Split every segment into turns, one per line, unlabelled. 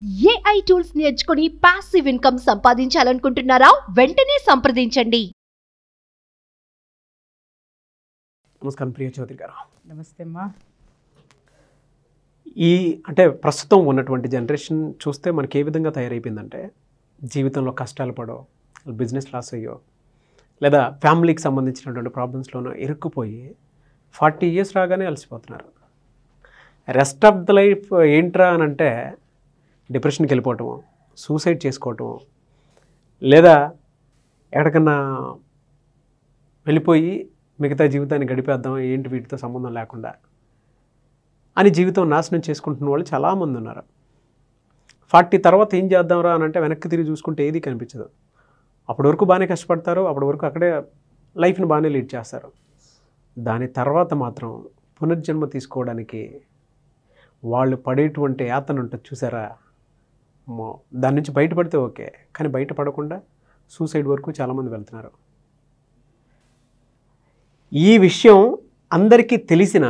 AI tools నేర్చుకుని passive income సంపాదించాలనుకుంటున్నారా? వెంటనే సంప్రదించండి.
నమస్కారం ప్రియ చౌదరి గారు.
నమస్తే అమ్మా.
అంటే ప్రస్తుతం ఉన్నటువంటి జనరేషన్ చూస్తే మనకి ఏ విధంగా తయారైపోయిందంటే, జీవితంలో కష్టాలు పడో, బిజినెస్ లాస్ అయ్యో, లేదా ఫ్యామిలీకి సంబంధించినటువంటి ప్రాబ్లమ్స్లోనూ ఇరుక్కుపోయి 40 years రాగానే అలసిపోతున్నారు. రెస్ట్ ఆఫ్ ద లైఫ్ ఏంట్రా అని అంటే డిప్రెషన్కి వెళ్ళిపోవటము, సూసైడ్ చేసుకోవటము, లేదా ఎక్కడికన్నా వెళ్ళిపోయి మిగతా జీవితాన్ని గడిపేద్దాం, ఏంటి వీటితో సంబంధం లేకుండా అని జీవితం నాశనం చేసుకుంటున్న వాళ్ళు చాలామంది ఉన్నారు. 40 తర్వాత ఏం చేద్దాంరా అని అంటే వెనక్కి తిరిగి చూసుకుంటే ఏది కనిపించదు. అప్పటి వరకు బాగానే కష్టపడతారు, అప్పటి వరకు అక్కడే లైఫ్ని బాగానే లీడ్ చేస్తారు. దాని తర్వాత మాత్రం పునర్జన్మ తీసుకోవడానికి వాళ్ళు పడేటువంటి యాతన ఉంటుంది చూసారా, దాని నుంచి బయటపడితే ఓకే, కానీ బయటపడకుండా సూసైడ్ వరకు చాలామంది వెళ్తున్నారు. ఈ విషయం అందరికీ తెలిసిన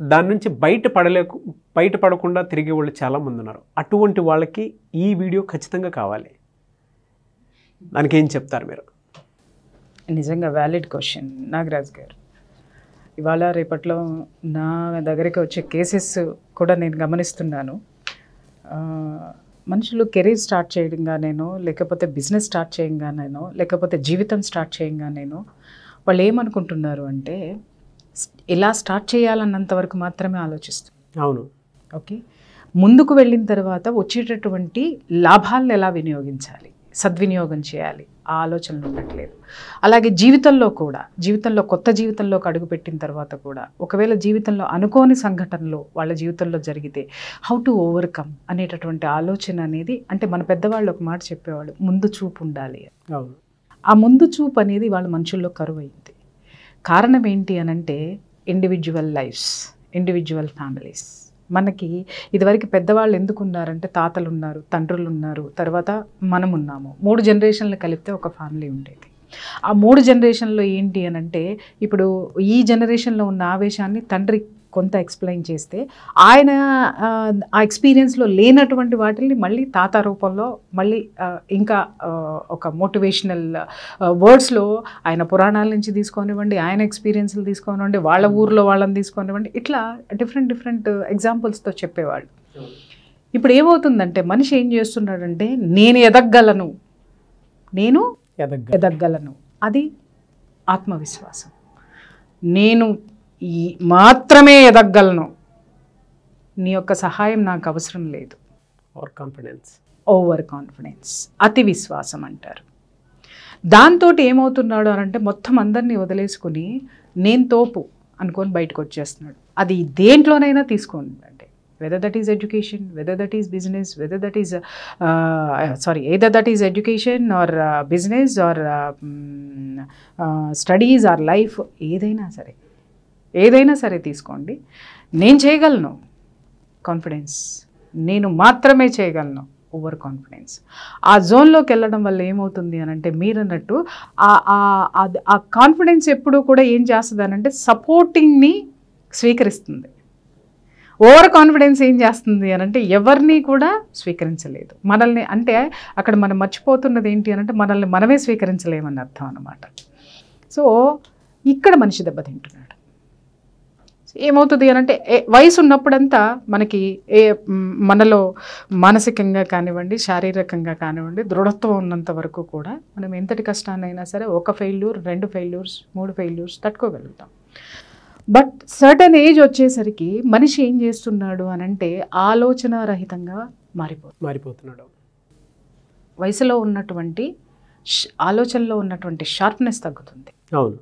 దాని నుంచి బయటపడకుండా తిరిగే వాళ్ళు చాలామంది ఉన్నారు. అటువంటి వాళ్ళకి ఈ వీడియో ఖచ్చితంగా కావాలి. దానికి ఏం చెప్తారు మీరు?
నిజంగా వ్యాలిడ్ క్వశ్చన్ నాగరాజ్ గారు. ఇవాళ రేపట్లో నా దగ్గరికి వచ్చే కేసెస్ కూడా నేను గమనిస్తున్నాను. మనుషులు కెరీర్ స్టార్ట్ చేయడంగానేనో, లేకపోతే బిజినెస్ స్టార్ట్ చేయగానేనో, లేకపోతే జీవితం స్టార్ట్ చేయగానేనో వాళ్ళు ఏమనుకుంటున్నారు అంటే ఇలా స్టార్ట్ చేయాలన్నంత వరకు మాత్రమే ఆలోచిస్తారు.
అవును,
ఓకే. ముందుకు వెళ్ళిన తర్వాత వచ్చేటటువంటి లాభాలను ఎలా వినియోగించాలి, సద్వినియోగం చేయాలి, ఆ ఆలోచనలు ఉండట్లేదు. అలాగే జీవితంలో కొత్త జీవితంలోకి అడుగుపెట్టిన తర్వాత కూడా ఒకవేళ జీవితంలో అనుకోని సంఘటనలు వాళ్ళ జీవితంలో జరిగితే హౌ టు ఓవర్కమ్ అనేటటువంటి ఆలోచన అనేది, అంటే మన పెద్దవాళ్ళు ఒక మాట చెప్పేవాళ్ళు, ముందు చూపు ఉండాలి. ఆ ముందు చూపు అనేది వాళ్ళ మనుషుల్లో కరువైంది. కారణం ఏంటి అనంటే ఇండివిజువల్ లైఫ్స్, ఇండివిజువల్ ఫ్యామిలీస్. మనకి ఇదివరకు పెద్దవాళ్ళు ఎందుకు ఉన్నారంటే తాతలు ఉన్నారు, తండ్రులు ఉన్నారు, తర్వాత మనం ఉన్నాము. 3 జనరేషన్లు కలిపితే ఒక ఫ్యామిలీ ఉండేది. ఆ 3 జనరేషన్లో ఏంటి అనంటే ఇప్పుడు ఈ జనరేషన్లో ఉన్న ఆవేశాన్ని తండ్రి కొంత ఎక్స్ప్లెయిన్ చేస్తే ఆయన ఆ ఎక్స్పీరియన్స్లో లేనటువంటి వాటిని మళ్ళీ తాత రూపంలో మళ్ళీ ఇంకా ఒక మోటివేషనల్ వర్డ్స్లో ఆయన పురాణాల నుంచి తీసుకోనివ్వండి, ఆయన ఎక్స్పీరియన్స్లు తీసుకోనివ్వండి, వాళ్ళ ఊర్లో వాళ్ళని తీసుకోనివ్వండి, ఇట్లా డిఫరెంట్ ఎగ్జాంపుల్స్తో చెప్పేవాళ్ళు. ఇప్పుడు ఏమవుతుందంటే మనిషి ఏం చేస్తున్నాడంటే నేను ఎదగలను, అది ఆత్మవిశ్వాసం. నేను మాత్రమే ఎదగలను, నీ యొక్క సహాయం నాకు అవసరం లేదు. ఓవర్ కాన్ఫిడెన్స్, అతి విశ్వాసం అంటారు. దాంతో ఏమవుతున్నాడు అనంటే మొత్తం అందరినీ వదిలేసుకుని నేను తోపు అనుకొని బయటకు వచ్చేస్తున్నాడు. అది దేంట్లోనైనా తీసుకోండి, అంటే whether that is education, whether that is business, whether that is either that is education or business or studies or life, ఏదైనా సరే తీసుకోండి. నేను చేయగలను, కాన్ఫిడెన్స్, నేను మాత్రమే చేయగలను, ఓవర్ కాన్ఫిడెన్స్. ఆ జోన్లోకి వెళ్ళడం వల్ల ఏమవుతుంది అనంటే మీరు అన్నట్టు ఆ కాన్ఫిడెన్స్ ఎప్పుడూ కూడా ఏం చేస్తుంది అనంటే సపోర్టింగ్ని స్వీకరిస్తుంది. ఓవర్ కాన్ఫిడెన్స్ ఏం చేస్తుంది అనంటే ఎవరిని కూడా స్వీకరించలేదు. మనల్ని, అంటే అక్కడ మనం మర్చిపోతున్నది ఏంటి అనంటే మనల్ని మనమే స్వీకరించలేమని అర్థం అన్నమాట. సో ఇక్కడ మనిషి దెబ్బతింటున్నాడు. ఏమవుతుంది అనంటే వయసు ఉన్నప్పుడంతా మనకి మనలో మానసికంగా కానివ్వండి, శారీరకంగా కానివ్వండి, దృఢత్వం ఉన్నంత వరకు కూడా మనం ఎంతటి కష్టాన్నైనా సరే 1 failure, 2 failures, 3 failures తట్టుకోగలుగుతాం. బట్ సర్టన్ ఏజ్ వచ్చేసరికి మనిషి ఏం చేస్తున్నాడు అనంటే ఆలోచన రహితంగా మారిపోతున్నాడు. వయసులో ఉన్నటువంటి ఆలోచనలో ఉన్నటువంటి షార్ప్నెస్ తగ్గుతుంది.
అవును.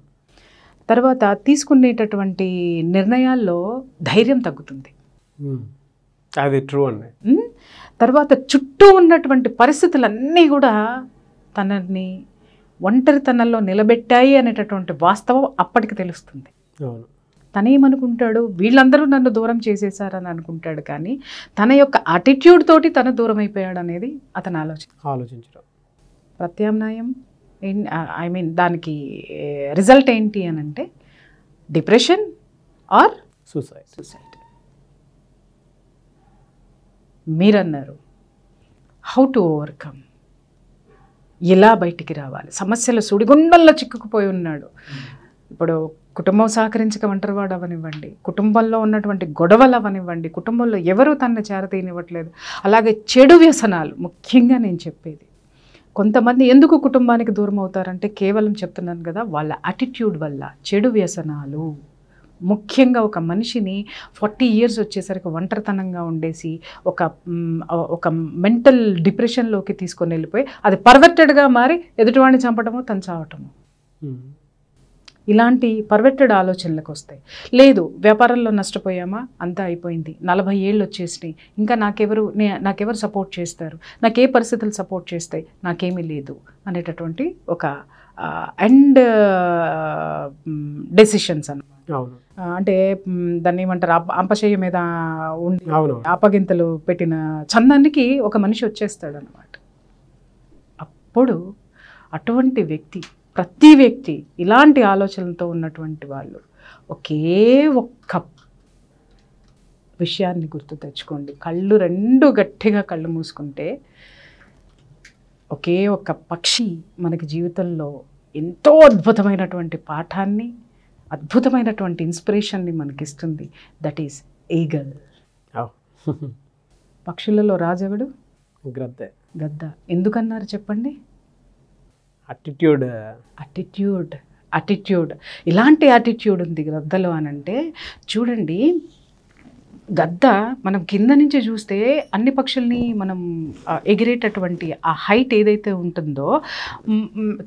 తర్వాత తీసుకునేటటువంటి నిర్ణయాల్లో ధైర్యం తగ్గుతుంది.
అది ట్రూ అండి.
తర్వాత చుట్టూ ఉన్నటువంటి పరిస్థితులన్నీ కూడా తనని ఒంటరితనంలో నిలబెట్టాయి అనేటటువంటి వాస్తవం అప్పటికి తెలుస్తుంది. తనేమనుకుంటాడు, వీళ్ళందరూ నన్ను దూరం చేసేసారని అనుకుంటాడు, కానీ తన యొక్క అటిట్యూడ్ తోటి తన దూరం అయిపోయాడు అనేది అతను ఆలోచించడం. ప్రత్యామ్నాయం దానికి రిజల్ట్ ఏంటి అని అంటే డిప్రెషన్ ఆర్ సూసైడ్. మీరన్నారు హౌ టు ఓవర్కమ్, ఎలా బయటికి రావాలి, సమస్యల సుడిగుండంలో చిక్కుకుపోయి ఉన్నాడు. ఇప్పుడు కుటుంబం సహకరించక ఒంటరివాడు అవనివ్వండి, కుటుంబంలో ఉన్నటువంటి గొడవలు అవనివ్వండి, కుటుంబంలో ఎవరు తనని చేరతీయనివ్వట్లేదు. అలాగే చెడు వ్యసనాలు ముఖ్యంగా నేను చెప్పేది. కొంతమంది ఎందుకు కుటుంబానికి దూరం అవుతారంటే కేవలం చెప్తున్నాను కదా, వాళ్ళ యాటిట్యూడ్ వల్ల. చెడు వ్యసనాలు ముఖ్యంగా ఒక మనిషిని 40 years వచ్చేసరికి ఒంటరితనంగా ఉండేసి ఒక మెంటల్ డిప్రెషన్లోకి తీసుకొని వెళ్ళిపోయి అది పర్వర్టెడ్గా మారి ఎదుటివాడిని చంపడము, తను చావటము, ఇలాంటి పర్వర్టెడ్ ఆలోచనలకు వస్తాయి. లేదు, వ్యాపారంలో నష్టపోయామా, అంతా అయిపోయింది, 40 ఏళ్ళు వచ్చేసినాయి, ఇంకా నాకెవరు సపోర్ట్ చేస్తారు, నాకే పరిస్థితులు సపోర్ట్ చేస్తాయి, నాకేమీ లేదు అనేటటువంటి ఒక ఎండ్ డెసిషన్స్ అన్నమాట. అంటే దాన్ని ఏమంటారు, అంపశయ్య మీద ఉండి ఆపగింతలు పెట్టిన చందానికి ఒక మనిషి వచ్చేస్తాడు అన్నమాట. అప్పుడు అటువంటి వ్యక్తి, ప్రతి వ్యక్తి ఇలాంటి ఆలోచనలతో ఉన్నటువంటి వాళ్ళు ఒకే ఒక్క విషయాన్ని గుర్తు తెచ్చుకోండి. కళ్ళు రెండు గట్టిగా కళ్ళు మూసుకుంటే ఒకే ఒక్క పక్షి మనకి జీవితంలో ఎంతో అద్భుతమైనటువంటి పాఠాన్ని, అద్భుతమైనటువంటి ఇన్స్పిరేషన్ని మనకిస్తుంది. That is eagle. పక్షులలో రాజెవడు? గద్ద. ఎందుకన్నారు చెప్పండి? అటిట్యూడ్. ఇలాంటి యాటిట్యూడ్ ఉంది గద్దలో అనంటే చూడండి, గద్ద మనం కింద నుంచి చూస్తే అన్ని పక్షుల్ని మనం ఎగిరేటటువంటి ఆ హైట్ ఏదైతే ఉంటుందో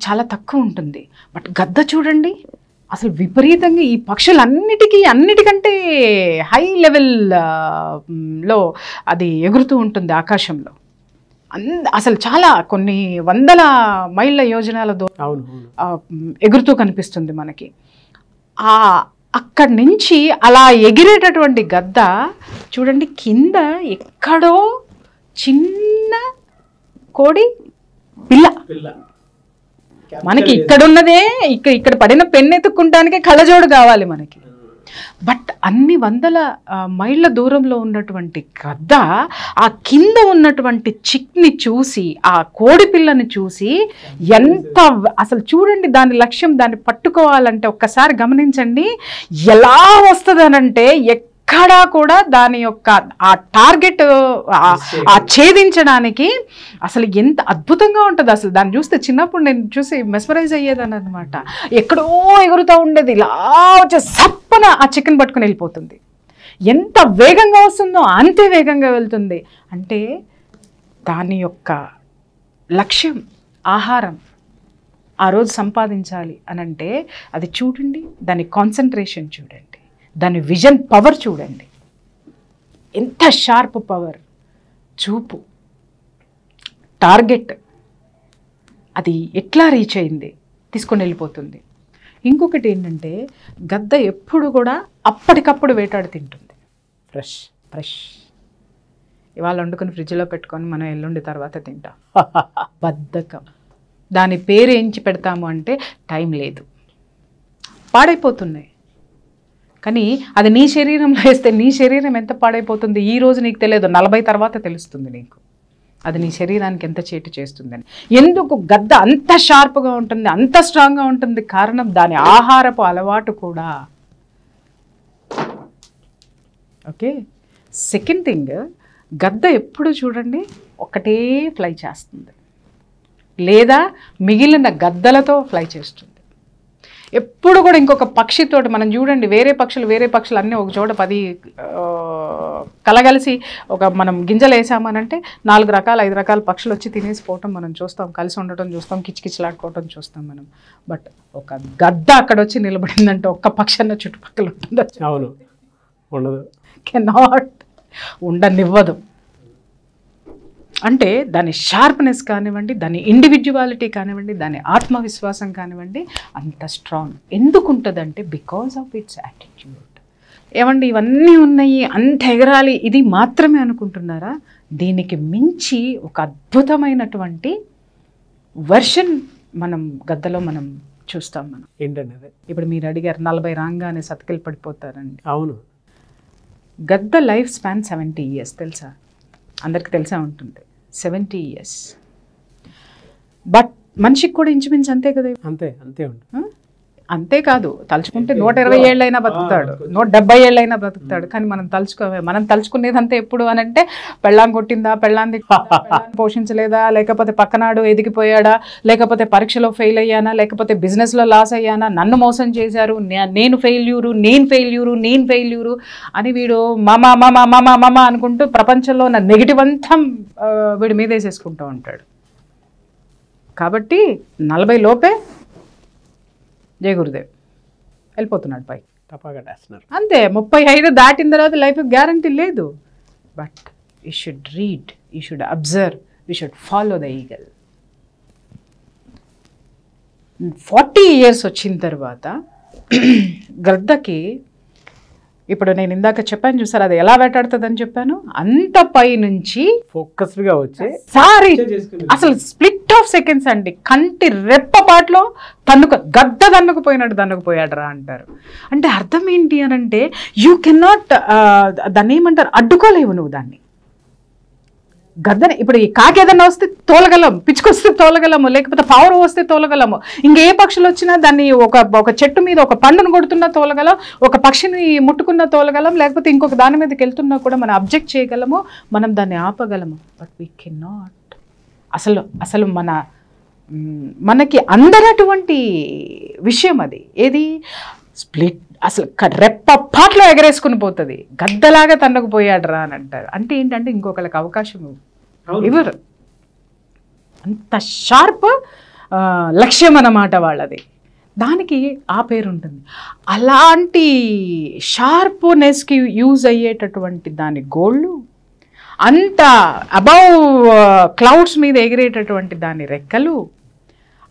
చాలా తక్కువ ఉంటుంది. బట్ గద్ద చూడండి అసలు విపరీతంగా ఈ అన్నిటికంటే హై లెవెల్లో అది ఎగురుతూ ఉంటుంది ఆకాశంలో. అసలు చాలా కొన్ని వందల మైళ్ళ యోజనాల దూరం ఎగురుతూ కనిపిస్తుంది మనకి. అక్కడి నుంచి అలా ఎగిరేటటువంటి గద్ద చూడండి, కింద ఎక్కడో చిన్న కోడి పిల్ల, మనకి ఇక్కడున్నదే ఇక్కడ పడిన పెన్నెత్తుకుంటానికే కళ్ళజోడు కావాలి మనకి. బట్ అన్ని వందల మైళ్ళ దూరంలో ఉన్నటువంటి గద్ద ఆ కింద ఉన్నటువంటి చిక్ని చూసి, ఆ కోడి పిల్లని చూసి ఎంత అసలు చూడండి దాని లక్ష్యం, దాన్ని పట్టుకోవాలంటే ఒక్కసారి గమనించండి ఎలా వస్తుందనంటే ఎక్కడా కూడా దాని యొక్క ఆ టార్గెట్ ఆ ఛేదించడానికి అసలు ఎంత అద్భుతంగా ఉంటుంది. అసలు దాన్ని చూస్తే చిన్నప్పుడు నేను చూసి మెస్మరైజ్ అయ్యేదాన్ని అనమాట. ఎక్కడో ఎగురుతూ ఉండేది, ఇలా వచ్చే సప్పన ఆ చికెన్ పట్టుకుని వెళ్ళిపోతుంది. ఎంత వేగంగా వస్తుందో అంతే వేగంగా వెళ్తుంది. అంటే దాని యొక్క లక్ష్యం ఆహారం ఆ రోజు సంపాదించాలి అనంటే అది చూడండి, దాని కాన్సన్ట్రేషన్ చూడండి, దాని విజన్ పవర్ చూడండి, ఎంత షార్ప్ పవర్, చూపు, టార్గెట్, అది ఎట్లా రీచ్ అయింది తీసుకొని వెళ్ళిపోతుంది. ఇంకొకటి ఏంటంటే గద్ద ఎప్పుడు కూడా అప్పటికప్పుడు వేటాడి తింటుంది. ఫ్రెష్ ఇవాళ వండుకొని ఫ్రిడ్జ్లో పెట్టుకొని మనం ఎల్లుండి తర్వాత తింటాం. బద్ధకం. దాని పేరు ఏంచి పెడతాము అంటే టైం లేదు, పాడైపోతున్నాయి. కానీ అది నీ శరీరంలో వేస్తే నీ శరీరం ఎంత పాడైపోతుంది ఈ రోజు నీకు తెలియదు, 40 తర్వాత తెలుస్తుంది నీకు అది నీ శరీరానికి ఎంత చేటు చేస్తుందని. ఎందుకు గద్ద అంత షార్ప్గా ఉంటుంది, అంత స్ట్రాంగ్గా ఉంటుంది? కారణం దాని ఆహారపు అలవాటు కూడా. ఓకే, సెకండ్ థింగ్, గద్ద ఎప్పుడు చూడండి ఒకటే ఫ్లై చేస్తుంది, లేదా మిగిలిన గద్దలతో ఫ్లై చేస్తుంది. ఎప్పుడు కూడా ఇంకొక పక్షితోటి మనం చూడండి, వేరే పక్షులు అన్నీ ఒక చోట 10 కలగలిసి మనం గింజలు వేసామనంటే 4 రకాల 5 రకాల పక్షులు వచ్చి తినేసిపోవటం మనం చూస్తాం, కలిసి ఉండటం చూస్తాం, కిచకిచలాడుకోవటం చూస్తాం మనం. బట్ ఒక గద్ద అక్కడ వచ్చి నిలబడిందంటే ఒక్క పక్షి అన్న చుట్టుపక్కల ఉంటుందా?
అవును, ఉండదు,
కెనాట్, ఉండనివ్వదు. అంటే దాని షార్ప్నెస్ కానివ్వండి, దాని ఇండివిజువాలిటీ కానివ్వండి, దాని ఆత్మవిశ్వాసం కానివ్వండి అంత స్ట్రాంగ్. ఎందుకు ఉంటుందంటే బికాజ్ ఆఫ్ ఇట్స్ యాటిట్యూడ్. ఏమండి ఇవన్నీ ఉన్నాయి, అంత ఎగరాలి, ఇది మాత్రమే అనుకుంటున్నారా? దీనికి మించి ఒక అద్భుతమైనటువంటి వర్షన్ మనం గద్దలో మనం చూస్తాం. మనం
ఏంటంటే
ఇప్పుడు మీరు అడిగారు 40 రాగానే సతికిలు పడిపోతారండి.
అవును,
గద్ద లైఫ్ స్పాన్ 70 years తెలుసా? అందరికి తెలిసే ఉంటుంది. 70 years. బట్ మనిషికి కూడా ఇంచుమించు అంతే కదా.
అంతే ఉంటుంది.
అంతేకాదు, తలుచుకుంటే 120 ఏళ్ళైనా బతుకుతాడు, 170 ఏళ్ళైనా బ్రతుకుతాడు. కానీ మనం తలుచుకునేది అంతే ఎప్పుడు అని అంటే, పెళ్ళాం కొట్టిందా, పెళ్ళాన్ని పోషించలేదా, లేకపోతే పక్కనాడు ఎదిగిపోయాడా, లేకపోతే పరీక్షలో ఫెయిల్ అయ్యానా, లేకపోతే బిజినెస్లో లాస్ అయ్యానా, నన్ను మోసం చేశారు, నేను ఫెయిల్యూరు అని వీడు మమ అనుకుంటూ ప్రపంచంలో ఉన్న నెగిటివ్ అంతా వీడి మీద వేసేసుకుంటూ ఉంటాడు. కాబట్టి 40 లోపే జయ గురుదేవ్ వెళ్ళిపోతున్నాడు పై
తప్పగట్టేస్తున్నారు.
అంతే. 35 దాటిన తర్వాత లైఫ్ గ్యారంటీ లేదు. But you should read, you should observe, you should follow the eagle. 40 years వచ్చిన తర్వాత గద్దకి, ఇప్పుడు నేను ఇందాక చెప్పాను చూసారు, అది ఎలా వేటాడుతుందని చెప్పాను, అంత పై నుంచి
ఫోకస్డ్గా వచ్చి
అసలు స్ప్లిట్ ఆఫ్ సెకండ్స్ అండి, కంటి రెప్పపాట్లో గద్ద దన్నుకుపోయాడు రా అంటారు. అంటే అర్థం ఏంటి అని అంటే, యూ కెనాట్, దాన్ని ఏమంటారు, అడ్డుకోలేవు నువ్వు దాన్ని. గద్దని ఇప్పుడు ఈ కాకి ఏదన్నా వస్తే తోలగలం, పిచ్చుకొస్తే తోలగలము, లేకపోతే పావురం వస్తే తోలగలము, ఇంకే పక్షులు వచ్చినా దాన్ని ఒక చెట్టు మీద ఒక పండును కొడుతున్నా తోలగలం, ఒక పక్షిని ముట్టుకున్న తోలగలం, లేకపోతే ఇంకొక దాని మీదకి వెళ్తున్నా కూడా మనం అబ్జెక్ట్ చేయగలము, మనం దాన్ని ఆపగలము. But we can not. అసలు మనకి అందరటువంటి విషయం అది. ఏది స్ప్లిట్, అసలు రెప్పపాట్లో ఎగరేసుకుని పోతుంది, గద్దలాగా తన్నుకుపోయాడు రా అని అంటారు. అంటే ఏంటంటే ఇంకొకరికి అవకాశం ఇవ్వరు, అంత షార్ప్ లక్ష్యం అన్నమాట వాళ్ళది. దానికి ఆ పేరు ఉంటుంది. అలాంటి షార్ప్నెస్కి యూజ్ అయ్యేటటువంటి దాని గోళ్ళు, అంత అబౌవ్ క్లౌడ్స్ మీద ఎగిరేటటువంటి దాని రెక్కలు,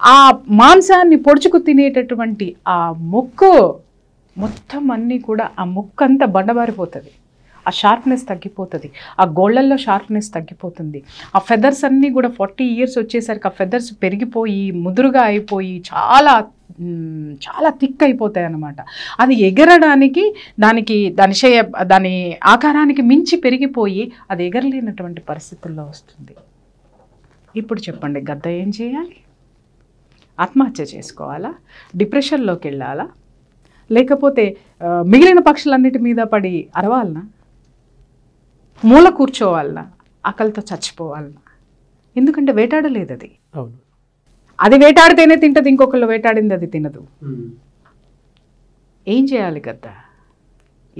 ఆ మాంసాన్ని పొడుచుకు తినేటటువంటి ఆ ముక్కు, మొత్తం అన్నీ కూడా ఆ ముక్కు అంతా బండబారిపోతుంది, ఆ షార్ప్నెస్ తగ్గిపోతుంది, ఆ గోళ్ళల్లో షార్ప్నెస్ తగ్గిపోతుంది. ఆ ఫెదర్స్ అన్నీ కూడా 40 years వచ్చేసరికి ఆ ఫెదర్స్ పెరిగిపోయి ముదురుగా అయిపోయి చాలా చాలా థిక్ అయిపోతాయి అన్నమాట. అది ఎగరడానికి దాని ఆకారానికి మించి పెరిగిపోయి అది ఎగరలేనటువంటి పరిస్థితుల్లో వస్తుంది. ఇప్పుడు చెప్పండి, గద్ద ఏం చేయాలి? ఆత్మహత్య చేసుకోవాలా? డిప్రెషన్లోకి వెళ్ళాలా? లేకపోతే మిగిలిన పక్షులన్నిటి మీద పడి అరవాలనా? మూల కూర్చోవాలనా? ఆకలితో చచ్చిపోవాలనా? ఎందుకంటే వేటాడలేదు అది.
అవును,
అది వేటాడితేనే తింటది, ఇంకొకళ్ళు వేటాడింది అది తినదు. ఏం చేయాలి గద్ద?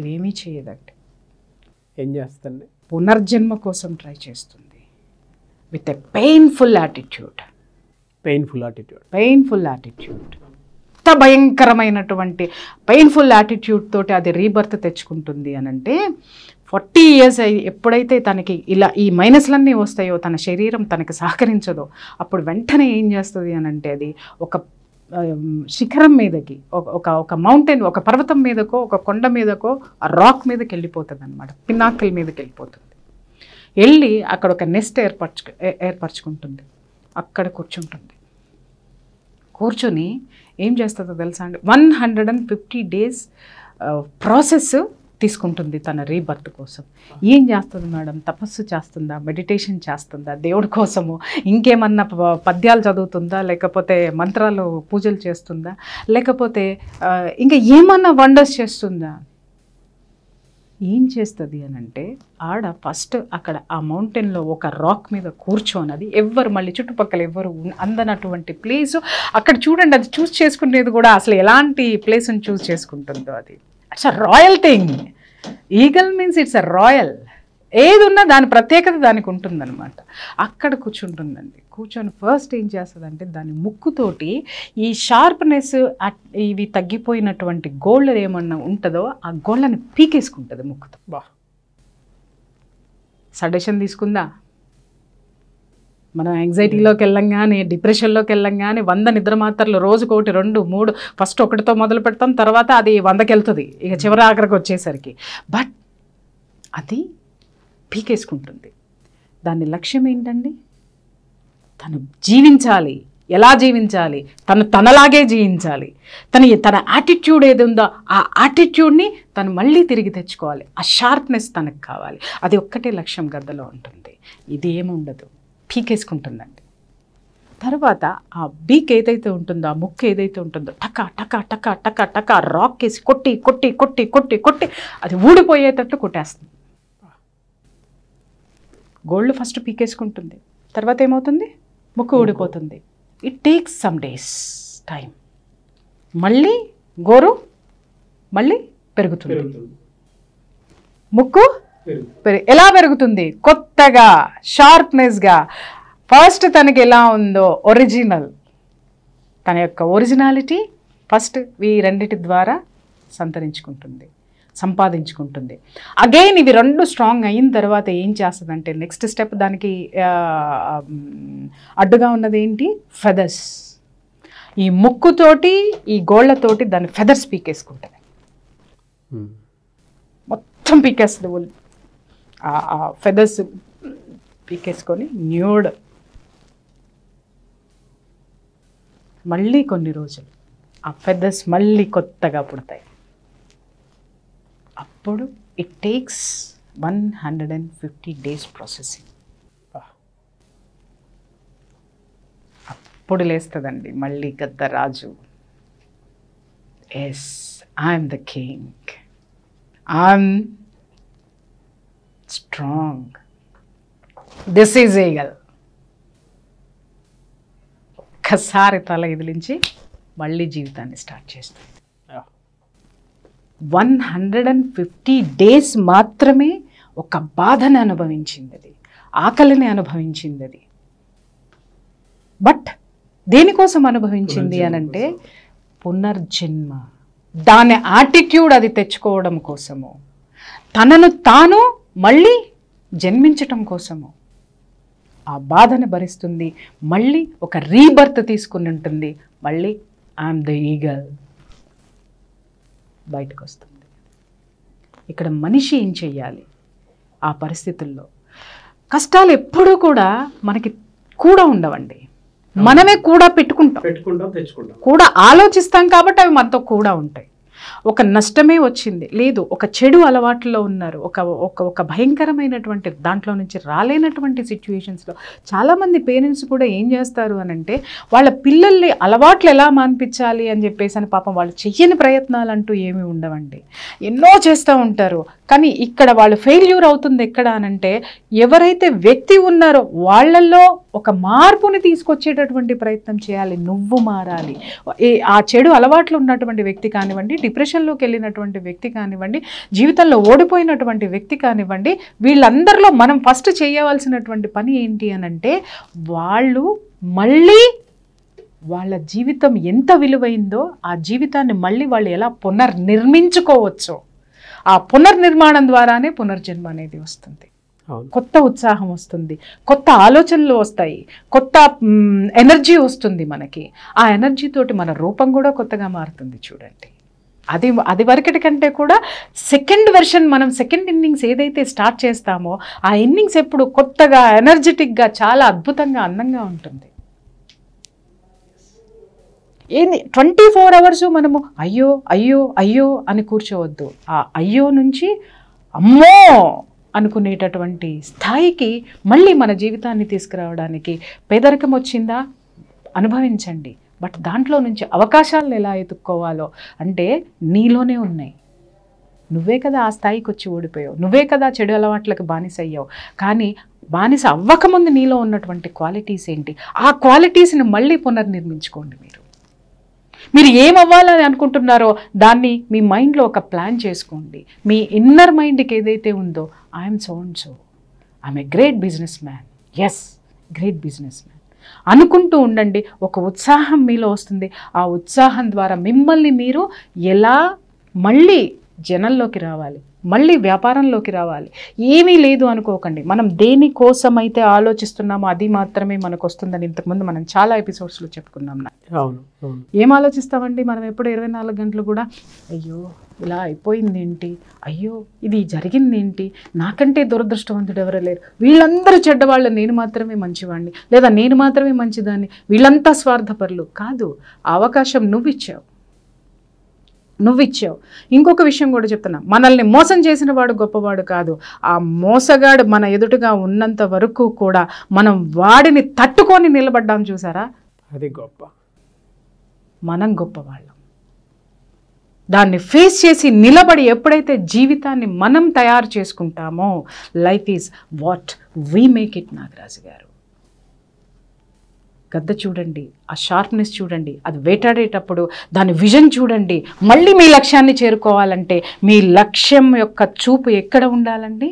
ఇవేమీ చేయదండి.
ఏం చేస్తుంది?
పునర్జన్మ కోసం ట్రై చేస్తుంది విత్ ఎ పెయిన్ఫుల్ యాటిట్యూడ్. ఎంత భయంకరమైనటువంటి పెయిన్ఫుల్ యాటిట్యూడ్ తోటి అది రీబర్త్ తెచ్చుకుంటుంది అని అంటే, 40 years ఎప్పుడైతే తనకి ఇలా ఈ మైనస్లన్నీ వస్తాయో, తన శరీరం తనకి సహకరించదో, అప్పుడు వెంటనే ఏం చేస్తుంది అని అంటే, అది ఒక శిఖరం మీదకి, ఒక మౌంటైన్, ఒక పర్వతం మీదకో, ఒక కొండ మీదకో, ఆ రాక్ మీదకి వెళ్ళిపోతుంది అనమాట. పినాకిల్ మీదకి వెళ్ళిపోతుంది. వెళ్ళి అక్కడ ఒక నెస్ట్ ఏర్పరచుకుంటుంది. అక్కడ కూర్చొని ఏం చేస్తుందో తెలుసా అండి? 150 days ప్రాసెస్ తీసుకుంటుంది తన రీబర్త్ కోసం. ఏం చేస్తుంది మేడం? తపస్సు చేస్తుందా? మెడిటేషన్ చేస్తుందా? దేవుడి కోసము ఇంకేమన్నా పద్యాలు చదువుతుందా? లేకపోతే మంత్రాలు పూజలు చేస్తుందా? లేకపోతే ఇంకా ఏమన్నా వండర్స్ చేస్తుందా? ఏం చేస్తుంది అని అంటే, ఆడ ఫస్ట్ అక్కడ ఆ మౌంటైన్లో ఒక రాక్ మీద కూర్చోనది, ఎవ్వరు మళ్ళీ చుట్టుపక్కల ఎవ్వరు అందనటువంటి ప్లేసు. అక్కడ చూడండి, అది చూస్ చేసుకునేది కూడా అసలు ఎలాంటి ప్లేస్ని చూస్ చేసుకుంటుందో, అది it's a royal thing. Eagle means it's a royal. ఏది ఉన్నా దాని ప్రత్యేకత దానికి ఉంటుందన్నమాట. అక్కడ కూర్చుంటుందండి. కూర్చొని ఫస్ట్ ఏం చేస్తుందంటే, దాని ముక్కుతోటి ఈ షార్ప్నెస్, ఇవి తగ్గిపోయినటువంటి గోళ్ళు ఏమన్నా ఉంటుందో ఆ గోళ్ళని పీకేసుకుంటుంది ముక్కుతో. సడేషన్ తీసుకుందా? మనం యాంగ్జైటీలోకి వెళ్ళంగానే, డిప్రెషన్లోకి వెళ్ళంగానే 100 నిద్ర మాత్రలు రోజుకు 1, 2, 3, ఫస్ట్ 1తో మొదలు పెడతాం, తర్వాత అది 100కి వెళ్తుంది ఇక చివరి ఆఖరికి వచ్చేసరికి. బట్ అది పీకేసుకుంటుంది. దాని లక్ష్యం ఏంటండి? తను జీవించాలి. ఎలా జీవించాలి? తనలాగే జీవించాలి. తన యాటిట్యూడ్ ఏది ఉందో ఆ యాటిట్యూడ్ని తను మళ్ళీ తిరిగి తెచ్చుకోవాలి. ఆ షార్ప్నెస్ తనకు కావాలి. అది ఒక్కటే లక్ష్యం గద్దలో ఉంటుంది. ఇది ఏముండదు. పీకేసుకుంటుందండి. తర్వాత ఆ బీక్ ఏదైతే ఉంటుందో, ఆ ముక్కు ఏదైతే ఉంటుందో టకా టకా టకా టకా టకా రాక్ వేసి కొట్టి కొట్టి కొట్టి కొట్టి కొట్టి అది ఊడిపోయేటట్టు కొట్టేస్తుంది. గోల్డ్ ఫస్ట్ పీకేసుకుంటుంది, తర్వాత ఏమవుతుంది, ముక్కు ఊడిపోతుంది. It takes some days time. మళ్ళీ గోరు మళ్ళీ పెరుగుతుంది. ముక్కు ఎలా పెరుగుతుంది, కొత్తగా షార్ప్నెస్గా. ఫస్ట్ తనకి ఎలా ఉందో ఒరిజినల్, తన యొక్క ఒరిజినాలిటీ ఫస్ట్ ఈ రెండిటి ద్వారా సంపాదించుకుంటుంది. అగైన్ ఇవి రెండు స్ట్రాంగ్ అయిన తర్వాత ఏం చేస్తుందంటే నెక్స్ట్ స్టెప్ దానికి అడ్డుగా ఉన్నది ఏంటి, ఫెదర్స్. ఈ ముక్కుతోటి ఈ గోళ్ళతోటి దాని ఫెదర్స్ పీకేసుకుంటుంది, మొత్తం పీకేస్తుంది. ఆ ఫెదర్స్ పీకేసుకొని న్యూడ్. మళ్ళీ కొన్ని రోజులు ఆ ఫెదర్స్ మళ్ళీ కొత్తగా పుడతాయి. అప్పుడు ఇట్ టేక్స్ 150 డేస్ ప్రాసెసింగ్. అప్పుడు లేస్తుందండి మళ్ళీ గద్దరాజు. Yes, I'm the king, I'm strong, this is eagle. ఒక్కసారి తల ఎదిలించి మళ్ళీ జీవితాన్ని స్టార్ట్ చేస్తుంది. 150 డేస్ మాత్రమే ఒక బాధని అనుభవించింది, అది ఆకలిని అనుభవించింది. అది బట్ దేనికోసం అనుభవించింది అనంటే పునర్జన్మ. దాని యాటిట్యూడ్ అది తెచ్చుకోవడం కోసము, తనను తాను మళ్ళీ జన్మించటం కోసము ఆ బాధను భరిస్తుంది. మళ్ళీ ఒక రీబర్త్ తీసుకుని ఉంటుంది. మళ్ళీ ఐఎమ్ ద ఈగల్ బయటకు వస్తుంది. ఇక్కడ మనిషి ఏం చెయ్యాలి ఆ పరిస్థితుల్లో? కష్టాలు ఎప్పుడూ కూడా మనకి కూడా ఉండవండి, మనమే కూడా పెట్టుకుంటాం,
తెచ్చుకుంటాం,
కూడా ఆలోచిస్తాం కాబట్టి అవి మనతో కూడా ఉంటాయి. ఒక నష్టమే వచ్చింది లేదు, ఒక చెడు అలవాట్లో ఉన్నారు, ఒక భయంకరమైనటువంటి దాంట్లో నుంచి రాలేనటువంటి సిచ్యువేషన్స్లో చాలామంది పేరెంట్స్ కూడా ఏం చేస్తారు అని అంటే వాళ్ళ పిల్లల్ని అలవాట్లు ఎలా మాన్పించాలి అని చెప్పేసి అని పాపం వాళ్ళు చెయ్యని ప్రయత్నాలు అంటూ ఏమీ ఉండవండి, ఎన్నో చేస్తూ ఉంటారు. కానీ ఇక్కడ వాళ్ళు ఫెయిల్యూర్ అవుతుంది ఎక్కడ అనంటే ఎవరైతే వ్యక్తి ఉన్నారో వాళ్ళల్లో ఒక మార్పుని తీసుకొచ్చేటటువంటి ప్రయత్నం చేయాలి. నువ్వు మారాలి. ఆ చెడు అలవాట్లు ఉన్నటువంటి వ్యక్తి కానివ్వండి, డిప్రెషన్లోకి వెళ్ళినటువంటి వ్యక్తి కానివ్వండి, జీవితంలో ఓడిపోయినటువంటి వ్యక్తి కానివ్వండి, వీళ్ళందరిలో మనం ఫస్ట్ చేయవలసినటువంటి పని ఏంటి అనంటే వాళ్ళు మళ్ళీ వాళ్ళ జీవితం ఎంత విలువైందో ఆ జీవితాన్ని మళ్ళీ వాళ్ళు ఎలా పునర్నిర్మించుకోవచ్చో ఆ పునర్నిర్మాణం ద్వారానే పునర్జన్మ అనేది వస్తుంది. కొత్త ఉత్సాహం వస్తుంది, కొత్త ఆలోచనలు వస్తాయి, కొత్త ఎనర్జీ వస్తుంది మనకి. ఆ ఎనర్జీ తోటి మన రూపం కూడా కొత్తగా మారుతుంది. చూడండి, అది వరకటి కంటే కూడా సెకండ్ వెర్షన్, మనం సెకండ్ ఇన్నింగ్స్ ఏదైతే స్టార్ట్ చేస్తామో ఆ ఇన్నింగ్స్ ఎప్పుడు కొత్తగా ఎనర్జెటిక్గా చాలా అద్భుతంగా అందంగా ఉంటుంది. ఏంది 24 hours మనము అయ్యో అయ్యో అయ్యో అని కూర్చోవద్దు. ఆ అయ్యో నుంచి అమ్మో అనుకునేటటువంటి స్థాయికి మళ్ళీ మన జీవితాన్ని తీసుకురావడానికి పేదరికం వచ్చిందా అనుభవించండి, బట్ దాంట్లో నుంచి అవకాశాలను ఎలా ఎత్తుక్కోవాలో అంటే నీలోనే ఉన్నాయి. నువ్వే కదా ఆ స్థాయికి వచ్చి ఓడిపోయావు, నువ్వే కదా చెడు అలవాట్లకు బానిస అయ్యావు. కానీ బానిస అవ్వకముందు నీలో ఉన్నటువంటి క్వాలిటీస్ ఏంటి, ఆ క్వాలిటీస్ని మళ్ళీ పునర్నిర్మించుకోండి. మీరు ఏమవ్వాలని అనుకుంటున్నారో దాన్ని మీ మైండ్లో ఒక ప్లాన్ చేసుకోండి. మీ ఇన్నర్ మైండ్కి ఏదైతే ఉందో I'm so and so, I'm a great businessman, yes great businessman అనుకుంటూ ఉండండి. ఒక ఉత్సాహం మీలో వస్తుంది. ఆ ఉత్సాహం ద్వారా మిమ్మల్ని మీరు ఎలా మళ్ళీ జనంలోకి రావాలి, మళ్ళీ వ్యాపారంలోకి రావాలి. ఏమీ లేదు అనుకోకండి. మనం దేనికోసమైతే ఆలోచిస్తున్నామో అది మాత్రమే మనకు వస్తుందని ఇంతకుముందు మనం చాలా ఎపిసోడ్స్లో చెప్పుకున్నాం. ఏం ఆలోచిస్తామండి మనం ఎప్పుడు 24 గంటలు కూడా అయ్యో ఇలా అయిపోయింది ఏంటి, అయ్యో ఇది జరిగింది ఏంటి, నాకంటే దురదృష్టవంతుడు ఎవరో లేరు, వీళ్ళందరూ చెడ్డవాళ్ళు, నేను మాత్రమే మంచివాడిని, లేదా నేను మాత్రమే మంచిదాన్ని, వీళ్ళంతా స్వార్థపరులు. కాదు, ఆ అవకాశం నువ్వు ఇచ్చావు. నువ్వు ఇచ్చావు. ఇంకొక విషయం కూడా చెప్తున్నా, మనల్ని మోసం చేసిన వాడు గొప్పవాడు కాదు, ఆ మోసగాడు మన ఎదుటిగా ఉన్నంత వరకు కూడా మనం వాడిని తట్టుకొని నిలబడ్డాం చూసారా,
అది గొప్ప.
మనం గొప్పవాళ్ళం. దాన్ని ఫేస్ చేసి నిలబడి ఎప్పుడైతే జీవితాన్ని మనం తయారు చేసుకుంటామో, life is what we make it. Nagaraju గారు, గద్ద చూడండి, ఆ షార్ప్నెస్ చూడండి, అది వేటాడేటప్పుడు దాని విజన్ చూడండి. మళ్ళీ మీ లక్ష్యాన్ని చేరుకోవాలంటే మీ లక్ష్యం యొక్క చూపు ఎక్కడ ఉండాలండి?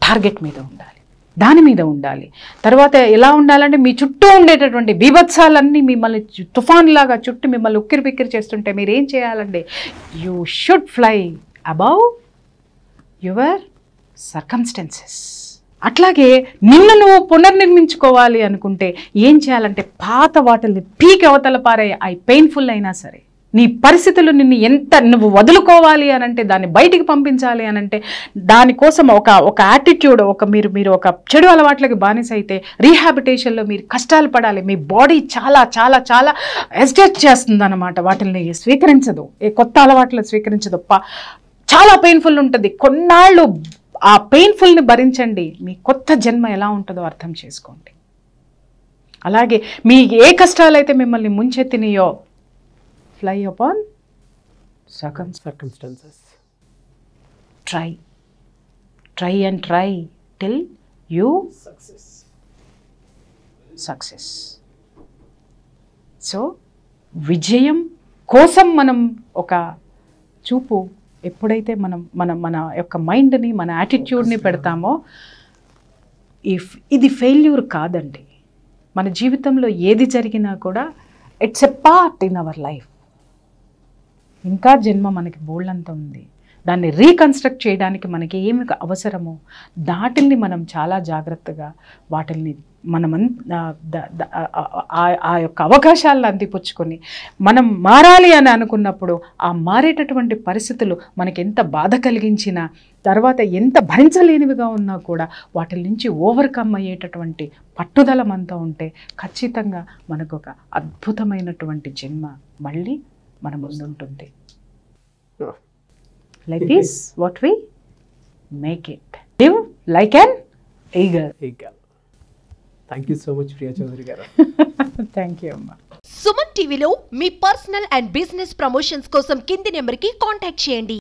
టార్గెట్ మీద ఉండాలి, దాని మీద ఉండాలి. తర్వాత ఎలా ఉండాలంటే మీ చుట్టూ ఉండేటటువంటి బీభత్సాలన్నీ మిమ్మల్ని తుఫాన్ లాగా చుట్టూ మిమ్మల్ని ఉక్కిరి బిక్కిరి చేస్తుంటే మీరు ఏం చేయాలండి? You should fly above your circumstances. అట్లాగే నిన్ను నువ్వు పునర్నిర్మించుకోవాలి అనుకుంటే ఏం చేయాలంటే పాత వాటిని పీక్ అవతల పారే, అవి పెయిన్ఫుల్ అయినా సరే, నీ పరిస్థితులు నిన్ను ఎంత నువ్వు వదులుకోవాలి అనంటే, దాన్ని బయటికి పంపించాలి అనంటే, దానికోసం ఒక యాటిట్యూడ్, మీరు ఒక చెడు అలవాట్లకి బానిస అయితే రీహాబిటేషన్లో మీరు కష్టాలు పడాలి. మీ బాడీ చాలా చాలా చాలా ఎస్టేట్ చేస్తుంది అన్నమాట, వాటిని స్వీకరించదు, ఏ కొత్త అలవాట్లు స్వీకరించదు, చాలా పెయిన్ఫుల్ ఉంటుంది. కొన్నాళ్ళు ఆ పెయిన్ఫుల్ని భరించండి, మీ కొత్త జన్మ ఎలా ఉంటుందో అర్థం చేసుకోండి. అలాగే మీ ఏ కష్టాలైతే మిమ్మల్ని ముంచెత్తినాయో, fly upon
circumstances.
Try and try till you success. So విజయం కోసం మనం ఒక చూపు ఎప్పుడైతే మన యొక్క మైండ్ని, మన యాటిట్యూడ్ని పెడతామో, ఇది ఫెయిల్యూర్ కాదండి. మన జీవితంలో ఏది జరిగినా కూడా it's a part in our life. ఇంకా జన్మ మనకి బోల్డంత ఉంది, దాన్ని రీకన్స్ట్రక్ట్ చేయడానికి మనకి ఏమి అవసరమో వాటిల్ని మనం చాలా జాగ్రత్తగా వాటిల్ని ఆ యొక్క అవకాశాలను అందిపుచ్చుకొని మనం మారాలి అని అనుకున్నప్పుడు, ఆ మారేటటువంటి పరిస్థితులు మనకి ఎంత బాధ కలిగించినా, తర్వాత ఎంత భరించలేనివిగా ఉన్నా కూడా వాటి నుంచి ఓవర్కమ్ అయ్యేటటువంటి పట్టుదల మనతో ఉంటే ఖచ్చితంగా మనకు ఒక అద్భుతమైనటువంటి జన్మ మళ్ళీ మన ముందుంటుంది. Life is what we make it. Live like an eagle.
Thank you so much Priya Chaudhary గారు.
థ్యాంక్ యూ అమ్మా.
సుమన్ టీవీలో మీ పర్సనల్ అండ్ బిజినెస్ ప్రమోషన్స్ కోసం కింది నెంబర్కి కాంటాక్ట్ చేయండి.